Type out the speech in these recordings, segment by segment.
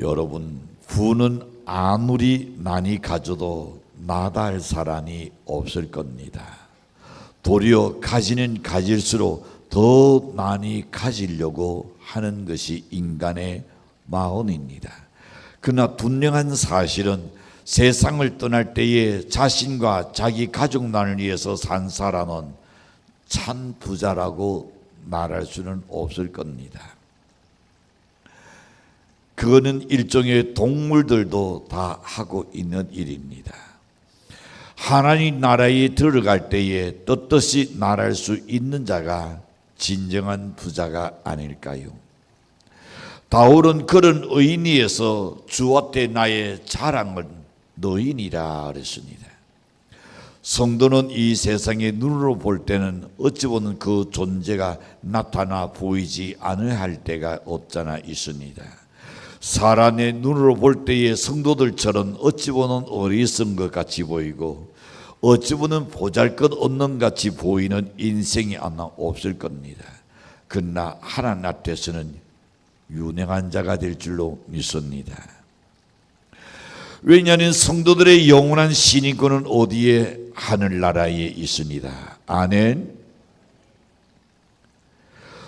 여러분, 부는 아무리 많이 가져도 나다할 사람이 없을 겁니다. 도리어 가지는 가질수록 더 많이 가지려고 하는 것이 인간의 마음입니다. 그러나 분명한 사실은 세상을 떠날 때에 자신과 자기 가족만을 위해서 산 사람은 참 부자라고 말할 수는 없을 겁니다. 그거는 일종의 동물들도 다 하고 있는 일입니다. 하나님 나라에 들어갈 때에 떳떳이 말할 수 있는 자가 진정한 부자가 아닐까요? 바울은 그런 의인이어서 주 앞에 나의 자랑은 너희니라 그랬습니다. 성도는 이 세상의 눈으로 볼 때는 어찌 보면 그 존재가 나타나 보이지 않아야 할 때가 없잖아 있습니다. 사람의 눈으로 볼 때의 성도들처럼 어찌 보면 어리석은 것 같이 보이고 어찌 보면 보잘것없는 같이 보이는 인생이 아마 없을 겁니다. 그러나 하나님 앞에서는 유능한 자가 될 줄로 믿습니다. 왜냐하면 성도들의 영원한 신인권은 어디에? 하늘나라에 있습니다. 아멘.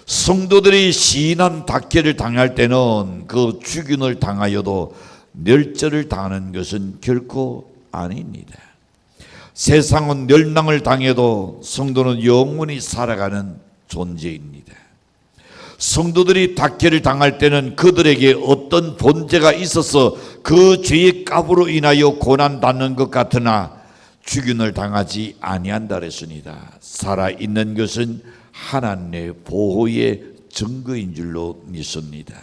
성도들이 시인한 박해를 당할 때는 그 죽임을 당하여도 멸절을 당하는 것은 결코 아닙니다. 세상은 멸망을 당해도 성도는 영원히 살아가는 존재입니다. 성도들이 박해를 당할 때는 그들에게 어떤 본죄가 있어서 그 죄의 값으로 인하여 고난받는 것 같으나 죽임을 당하지 아니한다 그랬습니다. 살아있는 것은 하나님의 보호의 증거인 줄로 믿습니다.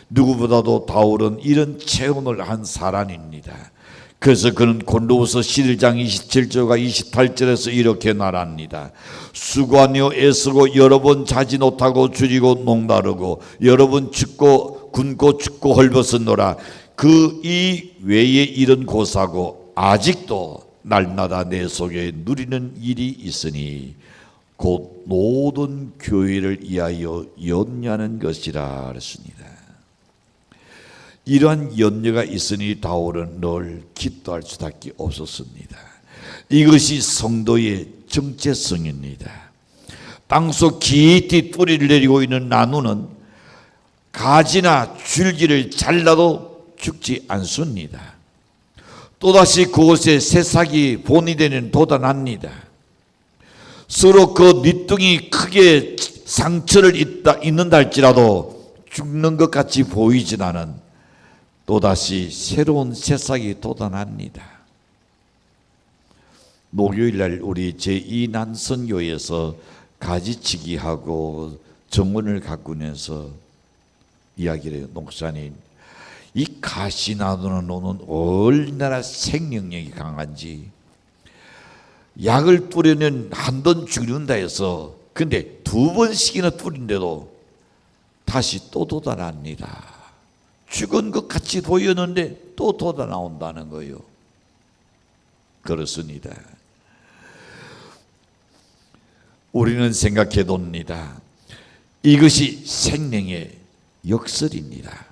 누구보다도 바울은 이런 체험을 한 사람입니다. 그래서 그는 고린도후서 11장 27절과 28절에서 이렇게 말합니다. 수고하며 애쓰고 여러 번 자지 못하고 줄이고 목마르고 여러 번 춥고 굶고 춥고 헐벗었노라. 그 이 외에 이런 고사고 아직도 날마다 내 속에 누리는 일이 있으니 곧 모든 교회를 위하여 염려하는 것이라 그랬습니다. 이러한 염려가 있으니 바울은 늘 기도할 수밖에 없었습니다. 이것이 성도의 정체성입니다. 땅속 깊이 뿌리를 내리고 있는 나무는 가지나 줄기를 잘라도 죽지 않습니다. 또다시 그곳에 새싹이 본이 되는 돋아납니다. 서로 그 밑둥이 크게 상처를 입는다 할지라도 죽는 것 같이 보이진 않은 또다시 새로운 새싹이 돋아납니다. 목요일날 우리 제2난선교에서 가지치기하고 정원을 가꾸면서 이야기를 해요. 목사님, 이 가시나무는 얼마나 생명력이 강한지 약을 뿌리면 한 번 죽는다 해서 근데 두 번씩이나 뿌린데도 다시 또 돋아납니다. 죽은 것 같이 보였는데 또 돋아나온다는 거예요. 그렇습니다. 우리는 생각해 봅니다. 이것이 생명의 역설입니다.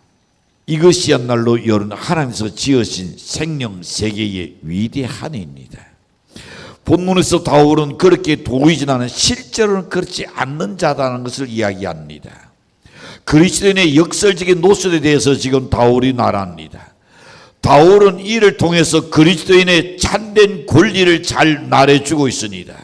이것이야말로 하나님께서 지으신 생명 세계의 위대한 일입니다. 본문에서 바울은 그렇게 보이진 않은 실제로는 그렇지 않는 자다는 것을 이야기합니다. 그리스도인의 역설적인 노선에 대해서 지금 바울이 말합니다. 바울은 이를 통해서 그리스도인의 참된 권리를 잘 말해주고 있습니다.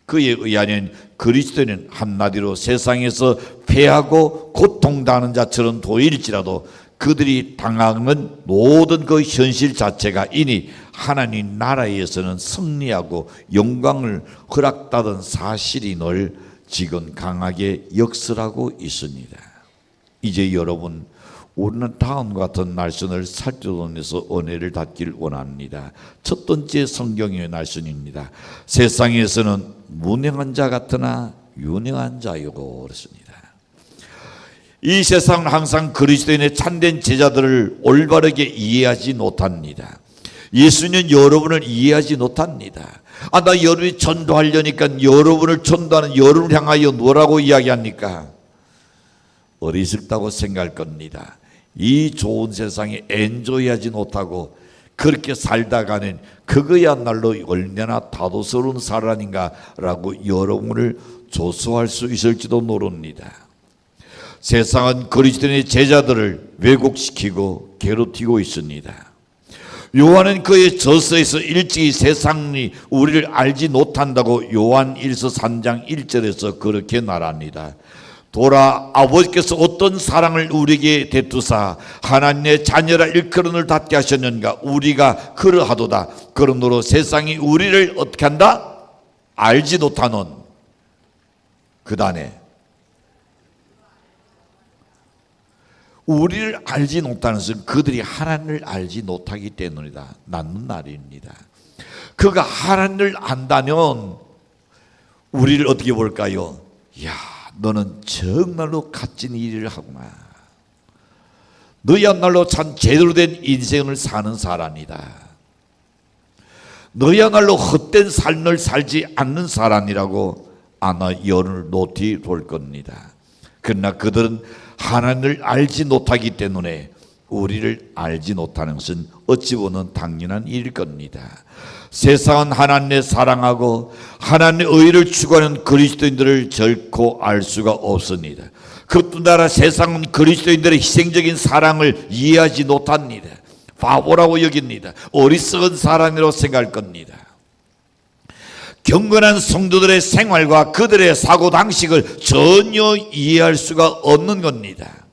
그에 의하면 그리스도인은 한마디로 세상에서 패하고 고통당하는 자처럼 보일지라도 그들이 당하는 모든 그 현실 자체가 이니 하나님 나라에서는 승리하고 영광을 허락받은 사실이 늘 지금 강하게 역설하고 있습니다. 이제 여러분, 우리는 다음과 같은 말씀을 살펴보면서 은혜를 받기를 원합니다. 첫 번째 성경의 말씀입니다. 세상에서는 무능한 자 같으나 유능한 자이고 그렇습니다. 이 세상은 항상 그리스도인의 참된 제자들을 올바르게 이해하지 못합니다. 예수님은 여러분을 이해하지 못합니다. 나 여러분이 전도하려니까 여러분을 전도하는 여러분을 향하여 뭐라고 이야기합니까? 어리석다고 생각할 겁니다. 이 좋은 세상에 엔조이하지 못하고 그렇게 살다가는 그거야말로 얼마나 다도스러운 삶 아닌가라고 여러분을 조소할 수 있을지도 모릅니다. 세상은 그리스도인의 제자들을 왜곡시키고 괴롭히고 있습니다. 요한은 그의 저서에서 일찍이 세상이 우리를 알지 못한다고 요한 1서 3장 1절에서 그렇게 말합니다. 돌아 아버지께서 어떤 사랑을 우리에게 대투사 하나님의 자녀라 일컬음을 닫게 하셨는가. 우리가 그러하도다. 그러므로 세상이 우리를 어떻게 한다? 알지 못하는 그 단에 우리를 알지 못하는 것은 그들이 하나님을 알지 못하기 때문이다. 낫는 말입니다. 그가 하나님을 안다면 우리를 어떻게 볼까요? 야, 너는 정말로 값진 일을 하구나. 너야말로 참 제대로 된 인생을 사는 사람이다. 너야말로 헛된 삶을 살지 않는 사람이라고 아마 열을 높이 볼 겁니다. 그러나 그들은 하나님을 알지 못하기 때문에 우리를 알지 못하는 것은 어찌 보면 당연한 일일 겁니다. 세상은 하나님을 사랑하고 하나님의 의를 추구하는 그리스도인들을 결코 알 수가 없습니다. 그뿐 아니라 세상은 그리스도인들의 희생적인 사랑을 이해하지 못합니다. 바보라고 여깁니다. 어리석은 사람이라고 생각할 겁니다. 경건한 성도들의 생활과 그들의 사고방식을 전혀 이해할 수가 없는 겁니다.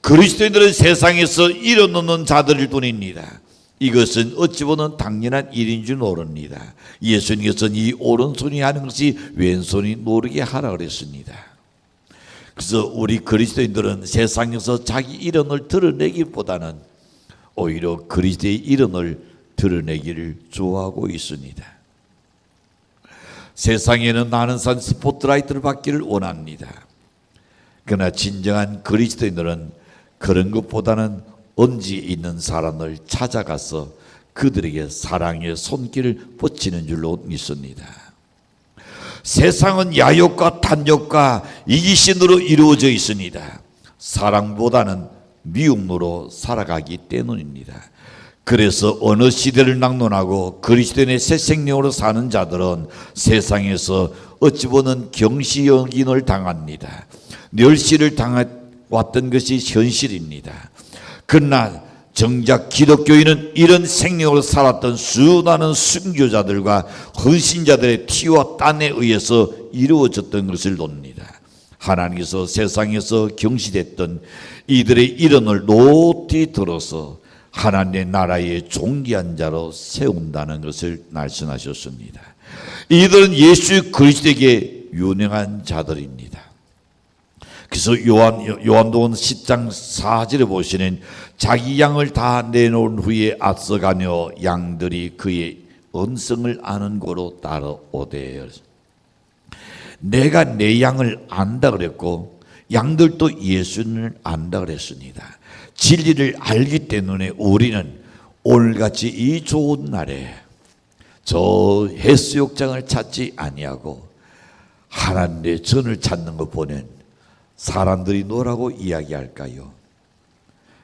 그리스도인들은 세상에서 일어놓는 자들일 뿐입니다. 이것은 어찌 보면 당연한 일인 줄 모릅니다. 예수님께서는 이 오른손이 하는 것이 왼손이 모르게 하라 그랬습니다. 그래서 우리 그리스도인들은 세상에서 자기 이름을 드러내기보다는 오히려 그리스도의 이름을 드러내기를 좋아하고 있습니다. 세상에는 많은 산 스포트라이트를 받기를 원합니다. 그러나 진정한 그리스도인들은 그런 것보다는 언지 있는 사람을 찾아가서 그들에게 사랑의 손길을 뻗치는 줄로 믿습니다. 세상은 야욕과 탐욕과 이기심으로 이루어져 있습니다. 사랑보다는 미움으로 살아가기 때문입니다. 그래서 어느 시대를 낙론하고 그리스도인의 새 생명으로 사는 자들은 세상에서 어찌 보면 경시여김을 당합니다. 멸시를 당해왔던 것이 현실입니다. 그러나 정작 기독교인은 이런 생명으로 살았던 수많은 순교자들과 헌신자들의 피와 땀에 의해서 이루어졌던 것을 봅니다. 하나님께서 세상에서 경시됐던 이들의 이름을 높이 들어서 하나님의 나라의 존귀한 자로 세운다는 것을 말씀하셨습니다. 이들은 예수 그리스도에게 유능한 자들입니다. 그래서 요한복음 10장 4절에 보시는 자기 양을 다 내놓은 후에 앞서가며 양들이 그의 음성을 아는 고로 따라오되. 내가 내 양을 안다 그랬고 양들도 예수님을 안다 그랬습니다. 진리를 알기 때문에 우리는 오늘같이 이 좋은 날에 저 해수욕장을 찾지 아니하고 하나님의 전을 찾는 것 보는 사람들이 뭐라고 이야기할까요?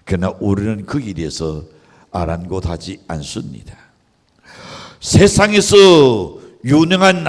그러나 우리는 그 길에서 아랑곳하지 않습니다. 세상에서 무능한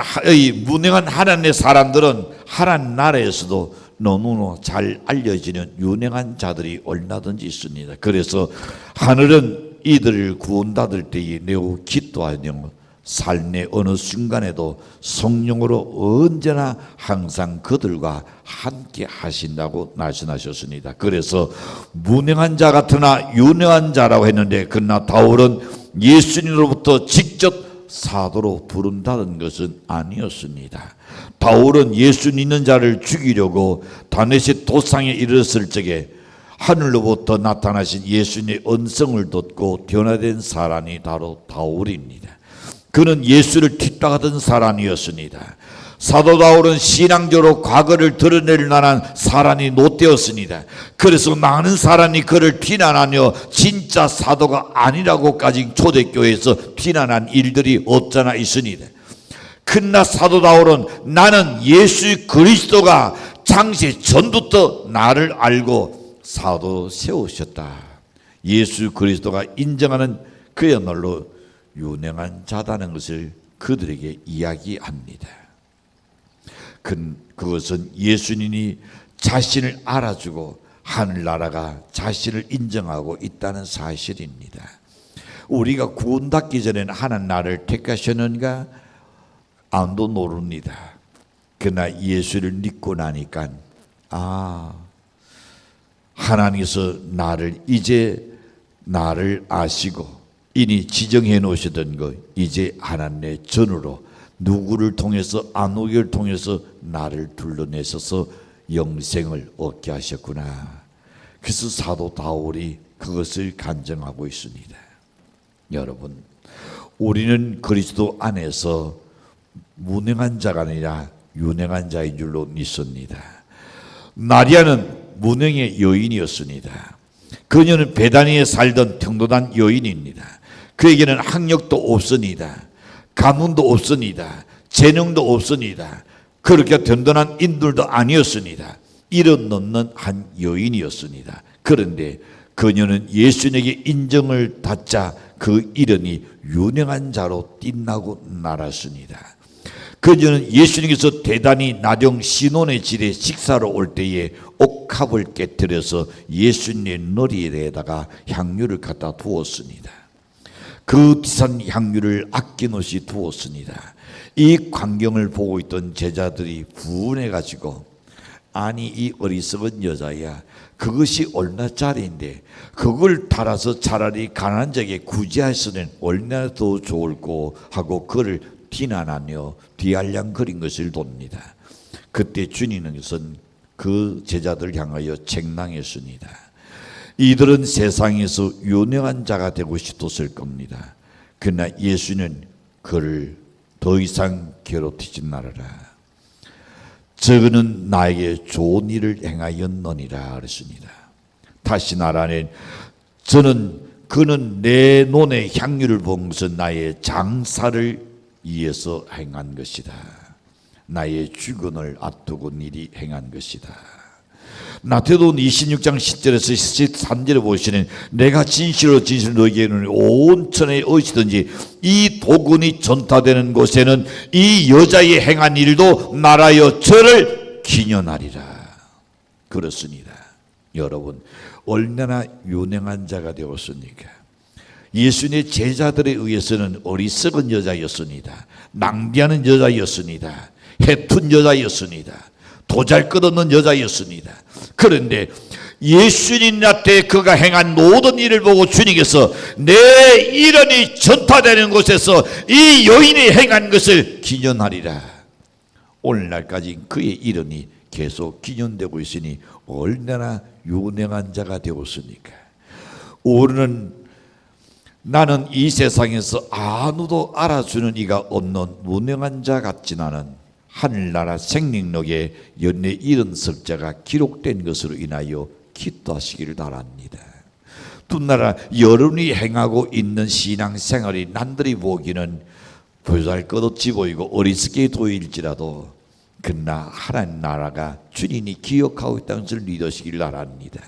하나님의 사람들은 하나님 나라에서도 너무나 잘 알려지는 유능한 자들이 얼마든지 있습니다. 그래서 하늘은 이들을 구원받을 때에 매우 기뻐하며 삶의 어느 순간에도 성령으로 언제나 항상 그들과 함께 하신다고 말씀하셨습니다. 그래서 무능한 자 같으나 유능한 자라고 했는데 그러나 바울은 예수님으로부터 직접 사도로 부른다는 것은 아니었습니다. 바울은 예수 믿는 자를 죽이려고 다메섹 도상에 이르렀을 적에 하늘로부터 나타나신 예수님의 언성을 듣고 변화된 사람이 바로 바울입니다. 그는 예수를 뒷따가던 사람이었습니다. 사도 바울은 신앙적으로 과거를 드러낼 만한 사람이 못 되었습니다. 그래서 많은 사람이 그를 비난하며 진짜 사도가 아니라고까지 초대교회에서 비난한 일들이 없잖아 있습니다. 그러나 사도 바울은 나는 예수 그리스도가 창세 전부터 나를 알고 사도 세우셨다. 예수 그리스도가 인정하는 그야말로 유능한 자다는 것을 그들에게 이야기합니다. 그것은 예수님이 자신을 알아주고 하늘나라가 자신을 인정하고 있다는 사실입니다. 우리가 구원받기 전에는 하나님 나를 택하셨는가 아무도 모릅니다. 그러나 예수를 믿고 나니까 하나님께서 이제 나를 아시고 이니 지정해 놓으시던 것 이제 하나님의 전으로 누구를 통해서 안오기를 통해서 나를 둘러내셔서 영생을 얻게 하셨구나. 그래서 사도 바울이 그것을 간증하고 있습니다. 여러분, 우리는 그리스도 안에서 무능한 자가 아니라 유능한 자인 줄로 믿습니다. 마리아는 무능의 여인이었습니다. 그녀는 베다니에 살던 평도단 여인입니다. 그에게는 학력도 없습니다. 가문도 없습니다. 재능도 없습니다. 그렇게 든든한 인물도 아니었습니다. 일은 넘는 한 여인이었습니다. 그런데 그녀는 예수님에게 인정을 받자 그 이름이 유능한 자로 빛나고 날았습니다. 그녀는 예수님께서 대단히 나령 시논의 질에 식사로 올 때에 옥합을 깨뜨려서 예수님의 머리에다가 향유를 갖다 두었습니다. 그 비싼 향유를 아낌없이 두었습니다. 이 광경을 보고 있던 제자들이 분해가지고 아니 이 어리석은 여자야 그것이 얼마짜리인데 그걸 팔아서 차라리 가난한 자에게 구제하시는 얼마나 더 좋을꼬 하고 그를 비난하며 뒤알량거린 것을 돕니다. 그때 주님은 그 제자들을 향하여 책망했습니다. 이들은 세상에서 유능한 자가 되고 싶었을 겁니다. 그러나 예수는 그를 더 이상 괴롭히지 말아라. 저는 나에게 좋은 일을 행하였느니라 그랬습니다. 다시 말하면 그는 내 눈에 향유를 본 것은 나의 장사를 위해서 행한 것이다. 나의 죽음을 앞두고 미리 행한 것이다. 마태복음 26장 10절에서 13절에 보시는 내가 진실로 너희에게는 온 천에 어디든지 이 도군이 전파되는 곳에는 이 여자의 행한 일도 말하여 저를 기념하리라. 그렇습니다. 여러분 얼마나 유능한 자가 되었습니까? 예수님의 제자들에 의해서는 어리석은 여자였습니다. 낭비하는 여자였습니다. 해툰 여자였습니다. 도잘것없는 여자였습니다. 그런데 예수님 때 그가 행한 모든 일을 보고 주님께서 내 이름이 전파되는 곳에서 이 여인이 행한 것을 기념하리라. 오늘날까지 그의 이름이 계속 기념되고 있으니 얼마나 유능한 자가 되었습니까? 나는 이 세상에서 아무도 알아주는 이가 없는 무능한 자 같진 않은 하늘나라 생명록에 연내 70석자가 기록된 것으로 인하여 기도하시기를 바랍니다. 두 나라 여러분이 행하고 있는 신앙생활이 남들이 보기는 보잘것없이 보이고 어리석게 보일지라도 그러나 하나님 나라가 주님이 기억하고 있다는 것을 믿으시길 바랍니다.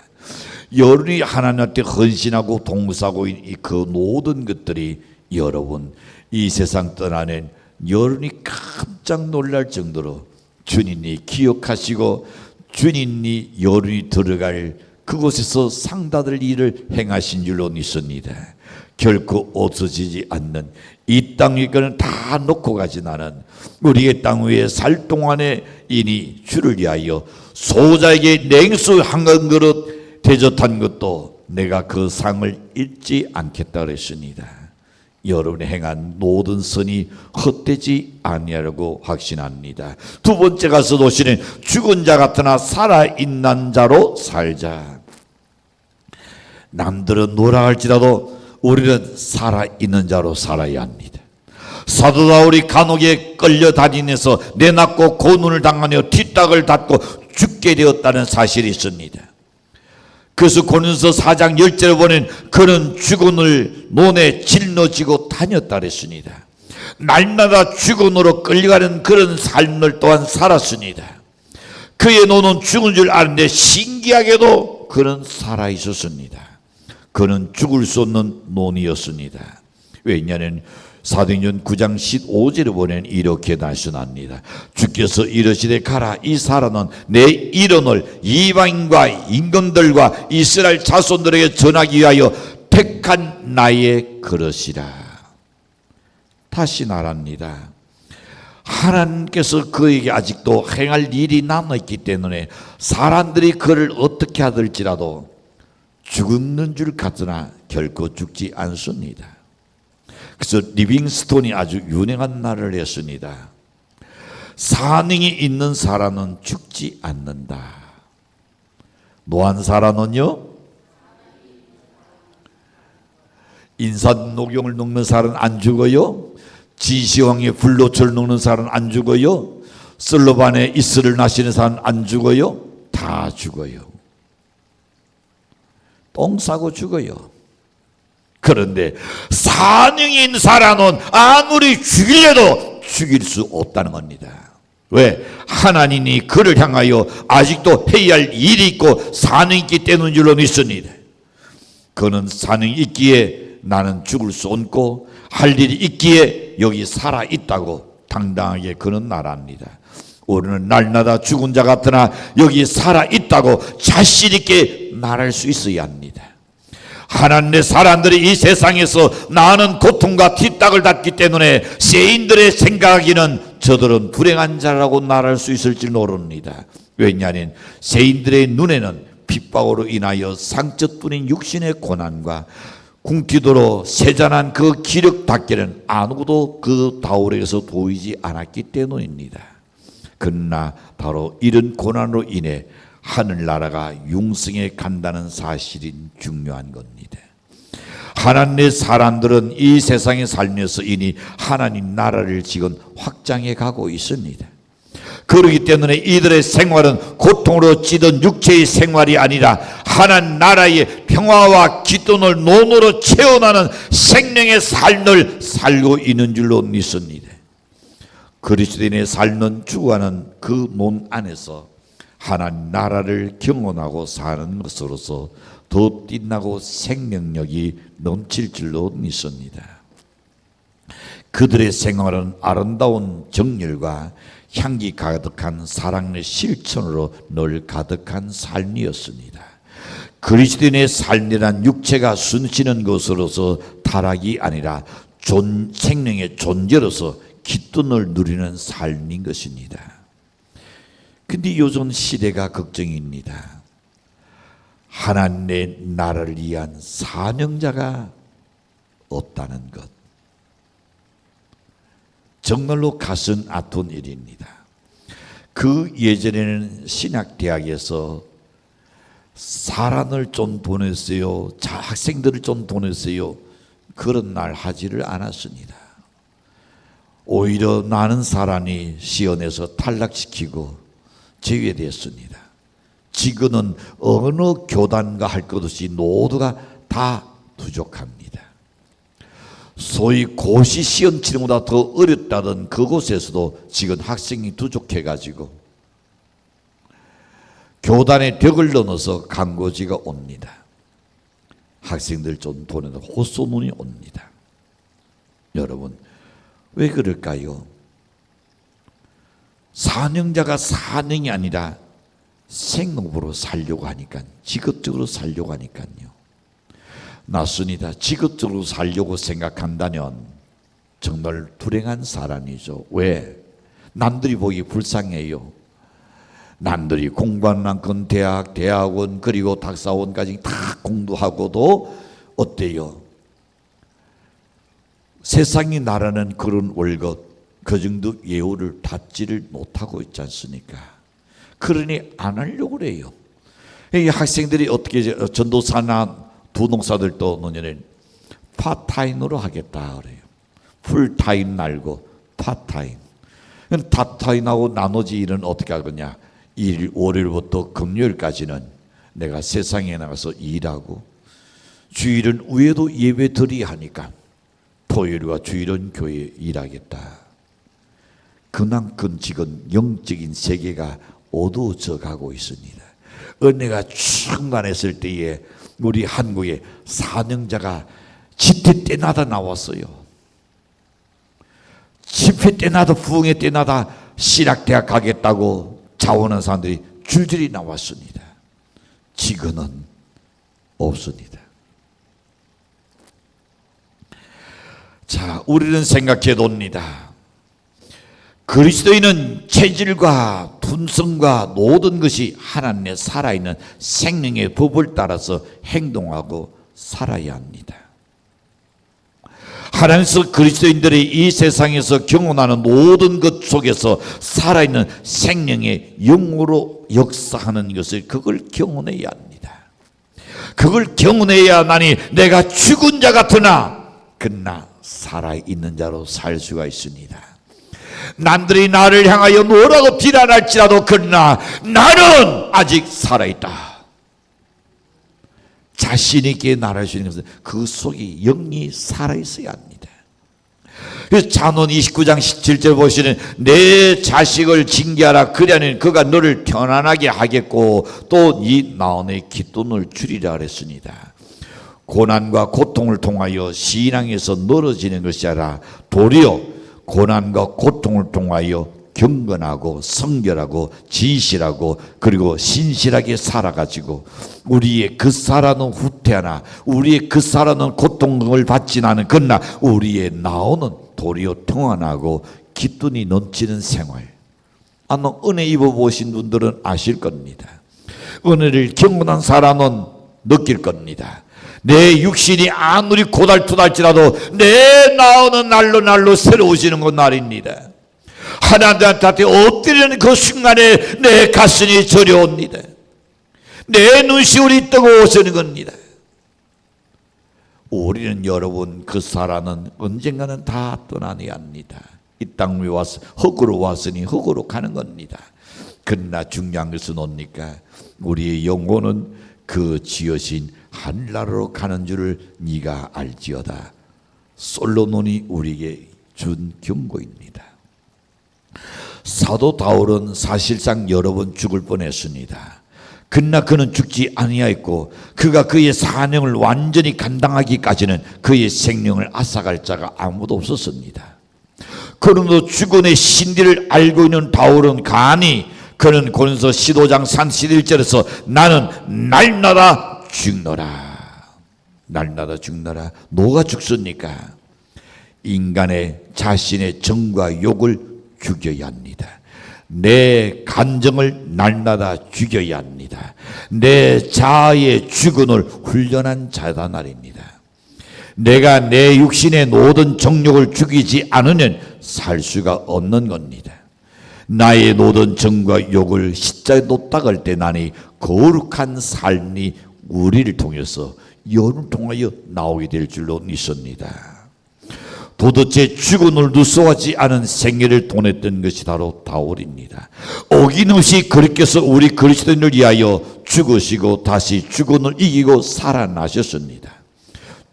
여러분이 하나님한테 헌신하고 동사하고 있는 그 모든 것들이 여러분 이 세상 떠나는 여러분이 깜짝 놀랄 정도로 주님이 기억하시고 주님이 여러분이 들어갈 그곳에서 상다들 일을 행하신 줄로 믿습니다. 결코 없어지지 않는 이 땅 위에는 다 놓고 가진 않은 우리의 땅 위에 살 동안에 이니 주를 위하여 소자에게 냉수 한 그릇 대접한 것도 내가 그 상을 잊지 않겠다 그랬습니다. 여러분이 행한 모든 선이 헛되지 아니하려고 확신합니다. 두 번째 가서 도시는 죽은 자 같으나 살아있는 자로 살자. 남들은 노라할지라도 우리는 살아있는 자로 살아야 합니다. 사도 바울이 감옥에 끌려다니면서 내놨고 고문을 당하며 뒷닥을 닫고 죽게 되었다는 사실이 있습니다. 그래서 고린도서 4장 10절에 보면 그는 죽음을 논에 짊어지고 다녔다 그랬습니다. 날마다 죽음으로 끌려가는 그런 삶을 또한 살았습니다. 그의 노는 죽은 줄 아는데 신기하게도 그는 살아 있었습니다. 그는 죽을 수 없는 논이었습니다. 왜냐하면 사도행전 9장 15절에 보면 이렇게 말씀합니다. 주께서 이르시되 가라, 이 사람은 내 이름을 이방인과 임금들과 이스라엘 자손들에게 전하기 위하여 택한 나의 그릇이라. 다시 말합니다. 하나님께서 그에게 아직도 행할 일이 남아있기 때문에 사람들이 그를 어떻게 하들지라도 죽는 줄 같으나 결코 죽지 않습니다. 그래서 리빙스톤이 아주 유명한 말을 했습니다. 사능이 있는 사람은 죽지 않는다. 노한 사람은요, 인산녹용을 녹는 사람은 안 죽어요. 지시왕의 불로초를 녹는 사람은 안 죽어요. 슬로반의 이슬을 나시는 사람은 안 죽어요. 다 죽어요. 똥 싸고 죽어요. 그런데 사능이 있는 사람은 아무리 죽이려도 죽일 수 없다는 겁니다. 왜? 하나님이 그를 향하여 아직도 해야 할 일이 있고 사능이 있기 때문인 줄로 믿습니다. 그는 사능이 있기에 나는 죽을 수 없고 할 일이 있기에 여기 살아있다고 당당하게 그는 말합니다. 우리는 날마다 죽은 자 같으나 여기 살아있다고 자신 있게 말할 수 있어야 합니다. 하나님의 사람들이 이 세상에서 나는 고통과 뒷닥을 닫기 때문에 세인들의 생각하기는 저들은 불행한 자라고 말할 수 있을지 모릅니다. 왜냐하면 세인들의 눈에는 핍박으로 인하여 상처뿐인 육신의 고난과 궁기도로 세잔한 그 기력 닿기는 아무도 그 다울에게서 보이지 않았기 때문입니다. 그러나 바로 이런 고난으로 인해 하늘나라가 융성에 간다는 사실이 중요한 겁니다. 하나님의 사람들은 이 세상에 살면서 이미 하나님 나라를 지금 확장해 가고 있습니다. 그렇기 때문에 이들의 생활은 고통으로 찌든 육체의 생활이 아니라 하나님 나라의 평화와 기쁨을 논으로 채워나는 생명의 삶을 살고 있는 줄로 믿습니다. 그리스도인의 삶은 죽어가는 그 논 안에서 하나님 나라를 경험하고 사는 것으로서 더 빛나고 생명력이 넘칠 줄로 믿습니다. 그들의 생활은 아름다운 정열과 향기 가득한 사랑의 실천으로 늘 가득한 삶이었습니다. 그리스도인의 삶이란 육체가 숨쉬는 것으로서 타락이 아니라 생명의 존재로서 기쁨을 누리는 삶인 것입니다. 근데 요즘 시대가 걱정입니다. 하나님의 나라를 위한 사명자가 없다는 것. 정말로 가슴 아픈 일입니다. 그 예전에는 신학대학에서 사람을 좀 보냈어요. 학생들을 좀 보냈어요. 그런 날 하지를 않았습니다. 오히려 나는 사람이 시연에서 탈락시키고 제외됐습니다. 지금은 어느 교단과 할 것 없이 모두가 다 부족합니다. 소위 고시 시험 치는 것보다 더 어렵다던 그곳에서도 지금 학생이 부족해가지고 교단에 벽을 넘어서 강고지가 옵니다. 학생들 좀 보내도 호소문이 옵니다. 여러분, 왜 그럴까요? 사명자가 사명이 아니라 생업으로 살려고 하니까, 직업적으로 살려고 하니까요. 맞습니다. 직업적으로 살려고 생각한다면 정말 불행한 사람이죠. 왜? 남들이 보기 불쌍해요. 남들이 공부하는 만큼 대학, 대학원 그리고 박사원까지 다 공부하고도 어때요? 세상이 나라는 그런 월급 그 정도 예우를 받지를 못하고 있지 않습니까? 그러니 안 하려고 그래요. 이 학생들이 어떻게 전도사나 부동사들도 노년에 파타임으로 하겠다 그래요. 풀타임 말고 파타임. 파타임하고 나머지 일은 어떻게 하겠냐? 월요일부터 금요일까지는 내가 세상에 나가서 일하고, 주일은 위에도 예배 드려야 하니까 토요일과 주일은 교회에 일하겠다. 그만큼 지금 영적인 세계가 어두워져 가고 있습니다. 은혜가 충만했을 때에 우리 한국에 사명자가 집회 때마다 나왔어요. 집회 때마다 부흥회 때마다 신학대학 가겠다고 자원하는 사람들이 줄줄이 나왔습니다. 지금은 없습니다. 자, 우리는 생각해 봅니다. 그리스도인은 체질과 품성과 모든 것이 하나님의 살아있는 생명의 법을 따라서 행동하고 살아야 합니다. 하나님께서 그리스도인들이 이 세상에서 경험하는 모든 것 속에서 살아있는 생명의 영으로 역사하는 것을 그걸 경험해야 합니다. 그걸 경험해야 나니 내가 죽은 자 같으나 그러나 살아있는 자로 살 수가 있습니다. 남들이 나를 향하여 뭐라고 비난할지라도 그러나 나는 아직 살아있다. 자신 있게 말할 수 있는 것은 그 속에 영이 살아있어야 합니다. 그래서 잠언 29장 17절 보시는 내 자식을 징계하라 그리하면 그가 너를 편안하게 하겠고 또 네 나온의 깃돈을 주리라 그랬습니다. 고난과 고통을 통하여 신앙에서 멀어지는 것이 아니라 도리어 고난과 고통을 통하여 경건하고 성결하고 진실하고 그리고 신실하게 살아가지고 우리의 그 살아는 후퇴하나 우리의 그 살아는 고통을 받지 않은 그러나 우리의 나오는 도리어 평안하고 기쁨이 넘치는 생활. 아마 은혜 입어보신 분들은 아실 겁니다. 은혜를 경험한 사람은 느낄 겁니다. 내 육신이 아무리 고달프달지라도 내 나오는 날로 새로워지는 건 날입니다. 하나님한테 엎드리는 그 순간에 내 가슴이 저려옵니다. 내 눈시울이 뜨거워지는 겁니다. 우리는 여러분 그 사람은 언젠가는 다 떠나야 합니다. 이 땅 위에 와서 흙으로 왔으니 흙으로 가는 겁니다. 그러나 중요한 것은 뭡니까? 우리의 영혼은 그 지으신 하늘나라로 가는 줄을 네가 알지어다. 솔로몬이 우리에게 준 경고입니다. 사도 바울은 사실상 여러 번 죽을 뻔했습니다. 그러나 그는 죽지 아니하였고 그가 그의 사명을 완전히 감당하기까지는 그의 생명을 앗아갈 자가 아무도 없었습니다. 그러므로 죽음의 신비를 알고 있는 바울은 감히 그는 고린도서 15장 31절에서 나는 날마다 죽노라. 날마다 죽노라. 뭐가 죽습니까? 인간의 자신의 정과 욕을 죽여야 합니다. 내 감정을 날마다 죽여야 합니다. 내 자아의 죽음을 훈련한 자다 말입니다. 내가 내 육신의 모든 정욕을 죽이지 않으면 살 수가 없는 겁니다. 나의 모든 정과 욕을 십자가에 놓다 갈 때 나니 거룩한 삶이 우리를 통해서 영을 통하여 나오게 될 줄로 믿습니다. 도대체 죽음을 누수하지 않은 생애를 보냈던 것이 바로 바울입니다. 어김없이 그리스도께서 우리 그리스도인을 위하여 죽으시고 다시 죽음을 이기고 살아나셨습니다.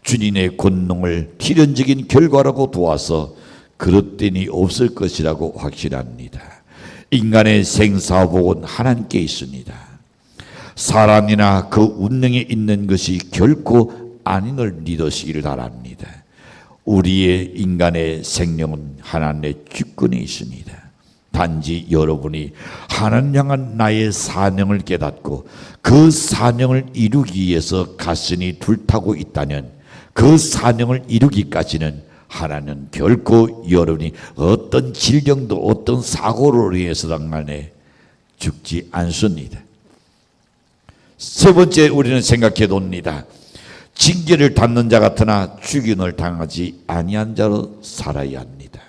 주님의 권능을 필연적인 결과라고 도와서 그릇됨이 없을 것이라고 확신합니다. 인간의 생사복은 하나님께 있습니다. 사람이나 그 운명에 있는 것이 결코 아닌을 믿으시기를 바랍니다. 우리의 인간의 생명은 하나님의 주권에 있습니다. 단지 여러분이 하나님 향한 나의 사명을 깨닫고 그 사명을 이루기 위해서 가슴이 불타고 있다면 그 사명을 이루기까지는 하나님은 결코 여러분이 어떤 질병도 어떤 사고로 인해서든 간에 죽지 않습니다. 세 번째 우리는 생각해 봅니다. 징계를 받는 자 같으나 죽임을 당하지 아니한 자로 살아야 합니다.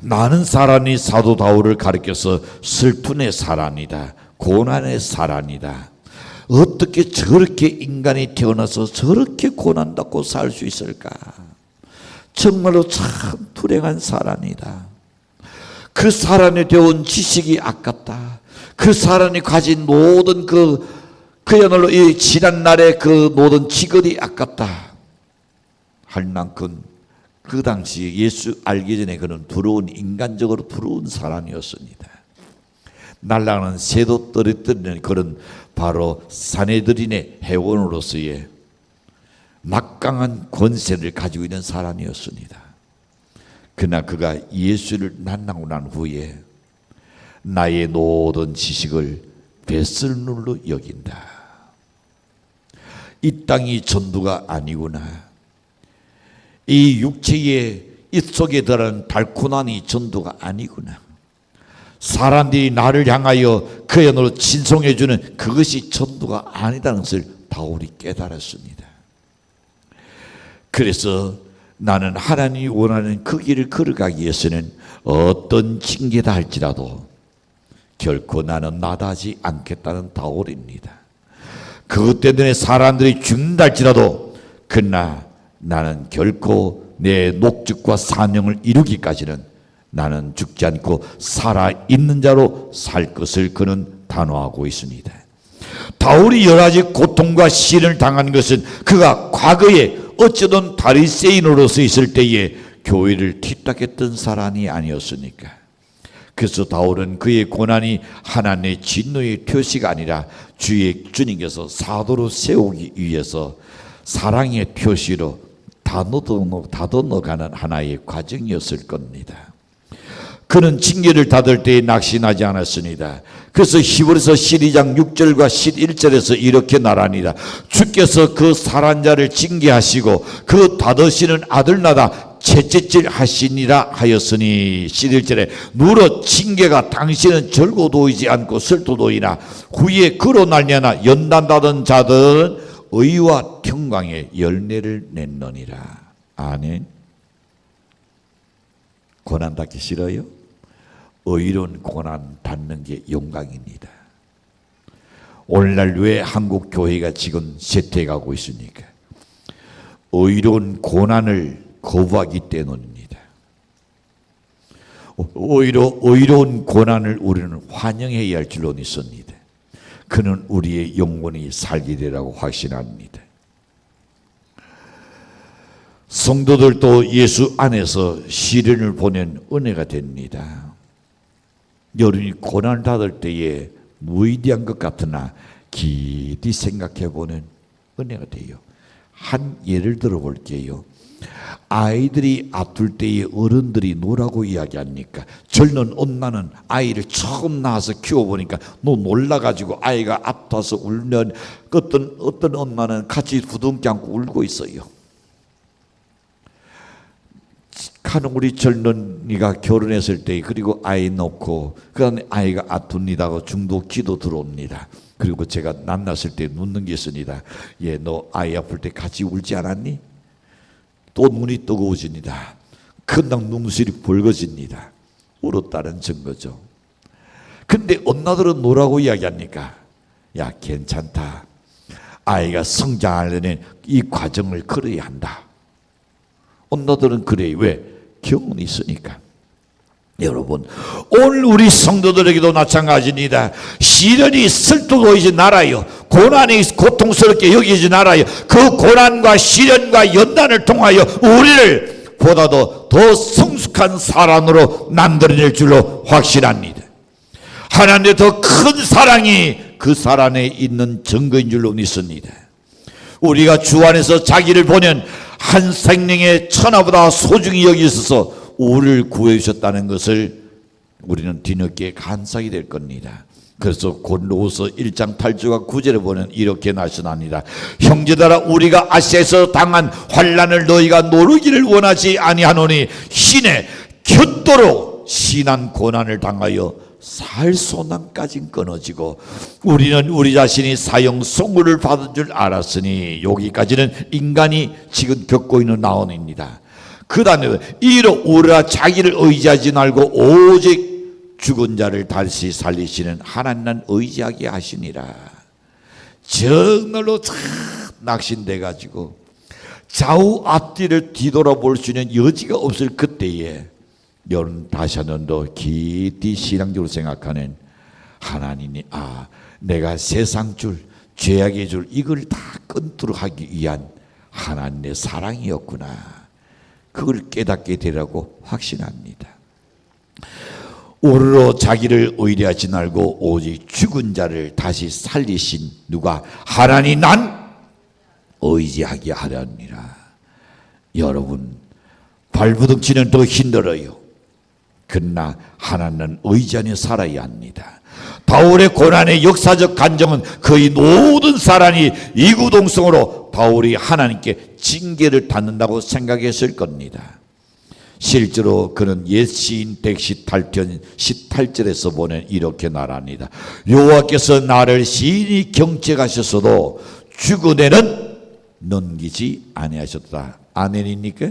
많은 사람이 사도 바울을 가리켜서 슬픔의 사람이다, 고난의 사람이다. 어떻게 저렇게 인간이 태어나서 저렇게 고난받고 살 수 있을까? 정말로 참 불행한 사람이다. 그 사람이 배운 지식이 아깝다. 그 사람이 가진 모든 그야말로 이 지난날의 그 모든 직업이 아깝다 할 만큼 그 당시 예수 알기 전에 그는 부러운 인간적으로 부러운 사람이었습니다. 날아가는 새도 떨어뜨리는 그런 바로 사내들인의 회원으로서의 막강한 권세를 가지고 있는 사람이었습니다. 그러나 그가 예수를 만나고 난 후에 나의 모든 지식을 뱃설물로 여긴다. 이 땅이 전부가 아니구나. 이 육체의 이 속에 들어간 달코난이 전도가 아니구나. 사람들이 나를 향하여 그야말로 진송해 주는 그것이 전도가 아니다는 것을 바울이 깨달았습니다. 그래서 나는 하나님이 원하는 그 길을 걸어가기 위해서는 어떤 징계다 할지라도 결코 나는 나다하지 않겠다는 바울입니다. 그것 때문에 사람들이 죽는다 할지라도 그러나 나는 결코 내 목적과 사명을 이루기까지는 나는 죽지 않고 살아있는 자로 살 것을 그는 단호하고 있습니다. 바울이 여러 가지 고통과 시련을 당한 것은 그가 과거에 어쩌던 바리새인으로서 있을 때에 교회를 핍박했던 사람이 아니었습니까? 그래서 바울은 그의 고난이 하나님의 진노의 표시가 아니라 주님께서 사도로 세우기 위해서 사랑의 표시로 다듬어가는 하나의 과정이었을 겁니다. 그는 징계를 받을 때에 낙심하지 않았습니다. 그래서 히브리서 12장 6절과 11절에서 이렇게 말합니다. 주께서 그 살한 자를 징계하시고 그 다드시는 아들나다 채찍질 하시니라 하였으니 11절에 누러 징계가 당신은 절고 도이지 않고 슬토도이나 후에 그로 날려나 연단받은 자들은 의와 평강의 열매를 냈느니라. 아멘. 고난 받기 싫어요? 의로운 고난 받는 게 영광입니다. 오늘날 왜 한국 교회가 지금 쇠퇴해가고 있습니까? 의로운 고난을 거부하기 때문입니다. 오히려 의로운 고난을 우리는 환영해야 할 줄로 있습니다. 그는 우리의 영혼이 살게 되라고 확신합니다. 성도들도 예수 안에서 시련을 보낸 은혜가 됩니다. 여러분이 고난을 받을 때에 무의미한 것 같으나 깊이 생각해 보는 은혜가 돼요. 한 예를 들어 볼게요. 아이들이 아플 때에 어른들이 노라고 이야기합니까? 젊은 엄마는 아이를 처음 낳아서 키워보니까 놀라가지고 아이가 아파서 울면 어떤 엄마는 같이 부둥켜 안고 울고 있어요. 우리 젊은이가 결혼했을 때 그리고 아이 낳고 그다음에 아이가 아픕니다 하고 중도 기도 들어옵니다. 그리고 제가 만났을 때 묻는 게 있습니다. 예, 너 아이 아플 때 같이 울지 않았니? 또 눈이 뜨거워집니다. 금방 눈물이 붉어집니다. 울었다는 증거죠. 근데 엄마들은 뭐라고 이야기합니까? 야, 괜찮다. 아이가 성장하려는 이 과정을 걸어야 한다. 엄마들은 그래요. 왜? 경험이 있으니까. 여러분, 오늘 우리 성도들에게도 마찬가지입니다. 시련이 슬프보이지 말아요. 고난이 고통스럽게 여기지 말아요. 그 고난과 시련과 연단을 통하여 우리를 보다도 더 성숙한 사람으로 만들어낼 줄로 확신합니다. 하나님의 더 큰 사랑이 그 사랑에 있는 증거인 줄로 믿습니다. 우리가 주 안에서 자기를 보면 한 생명의 천하보다 소중히 여기셔서 우리를 구해주셨다는 것을 우리는 뒤늦게 감사하게 될 겁니다. 그래서 골로새 1장 8절과 9절에 보면 이렇게 나타납니다. 형제들아, 우리가 아시아에서 당한 환난을 너희가 모르기를 원하지 아니하노니 신에 곁도록 신한 고난을 당하여 살 소망까지 끊어지고 우리는 우리 자신이 사형 선고를 받은 줄 알았으니, 여기까지는 인간이 지금 겪고 있는 나원입니다. 그 다음에 이로 우리가 자기를 의지하지 말고 오직 죽은 자를 다시 살리시는 하나님만 의지하게 하시니라. 정말로 참 낙심돼 가지고 좌우 앞뒤를 뒤돌아볼 수 있는 여지가 없을 그때에 여러분 다시 한번 더 깊이 신앙적으로 생각하는 하나님이 내가 세상 줄 죄악의 줄 이걸 다 끊도록 하기 위한 하나님의 사랑이었구나, 그걸 깨닫게 되라고 확신합니다. 오르러 자기를 의뢰하지 말고 오직 죽은 자를 다시 살리신 누가 하나니 난 의지하게 하려니라. 여러분, 발부둥치는 더 힘들어요. 그러나 하나님은 의지 안에 살아야 합니다. 바울의 고난의 역사적 간정은 거의 모든 사람이 이구동성으로 바울이 하나님께 징계를 받는다고 생각했을 겁니다. 실제로 그는 옛 시인 118편 18절에서 보면 이렇게 말합니다. 여호와께서 나를 시인이 경책하셨어도 죽은애는 넘기지 아니하셨다. 아멘입니까?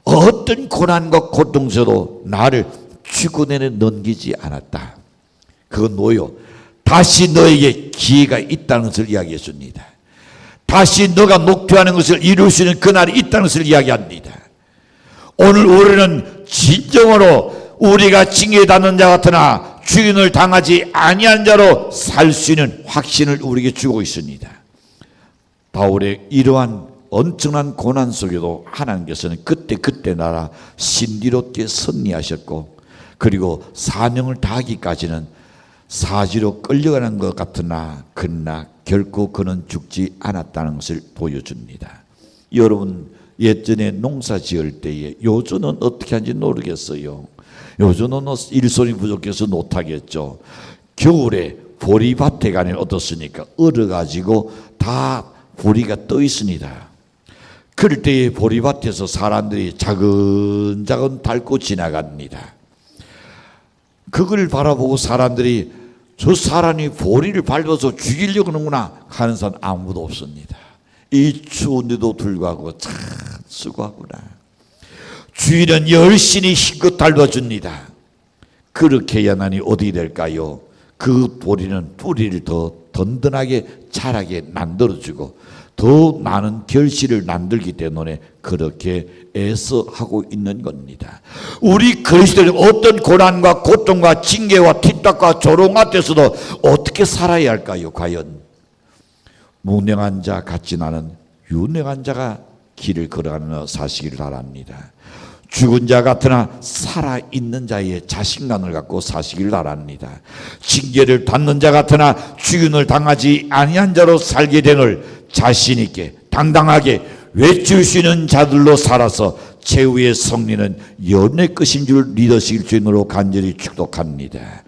어떤 고난과 고통 속에도 나를 죽은애는 넘기지 않았다. 그건 뭐요? 다시 너에게 기회가 있다는 것을 이야기했습니다. 다시 너가 목표하는 것을 이룰 수 있는 그날이 있다는 것을 이야기합니다. 오늘 우리는 진정으로 우리가 징계에 닿는 자 같으나 죽임을 당하지 아니한 자로 살 수 있는 확신을 우리에게 주고 있습니다. 바울의 이러한 엄청난 고난 속에도 하나님께서는 그때 나라 신비롭게 섭리하셨고, 그리고 사명을 다하기까지는 사지로 끌려가는 것 같으나 그러나 결코 그는 죽지 않았다는 것을 보여줍니다. 여러분, 예전에 농사 지을 때에 요즘은 어떻게 하는지 모르겠어요. 요즘은 일손이 부족해서 못하겠죠. 겨울에 보리밭에 가면 어떻습니까? 얼어가지고 다 보리가 떠 있습니다. 그럴 때에 보리밭에서 사람들이 자근자근 밟고 지나갑니다. 그걸 바라보고 사람들이 저 사람이 보리를 밟아서 죽이려고 하는구나 하는 사람 아무도 없습니다. 이 추운데도 불구하고 참 수고하구나. 주인은 열심히 힘껏 밟아줍니다. 그렇게 해야만이 어디 될까요? 그 보리는 뿌리를 더 든든하게 자라게 만들어주고 더 많은 결실을 만들기 때문에 그렇게 애써 하고 있는 겁니다. 우리 그리스도인은 어떤 고난과 고통과 징계와 핍박과 조롱 앞에서도 어떻게 살아야 할까요? 과연 무능한 자 같지 않은 유능한 자가 길을 걸어가는 사실을 바랍니다. 죽은 자 같으나 살아있는 자의 자신감을 갖고 사시길 바랍니다. 징계를 받는 자 같으나 죽임을 당하지 아니한 자로 살게 되는 자신 있게 당당하게 외칠 수 있는 자들로 살아서 최후의 승리는 연애 끝인 줄 믿으실 주님으로 간절히 축복합니다.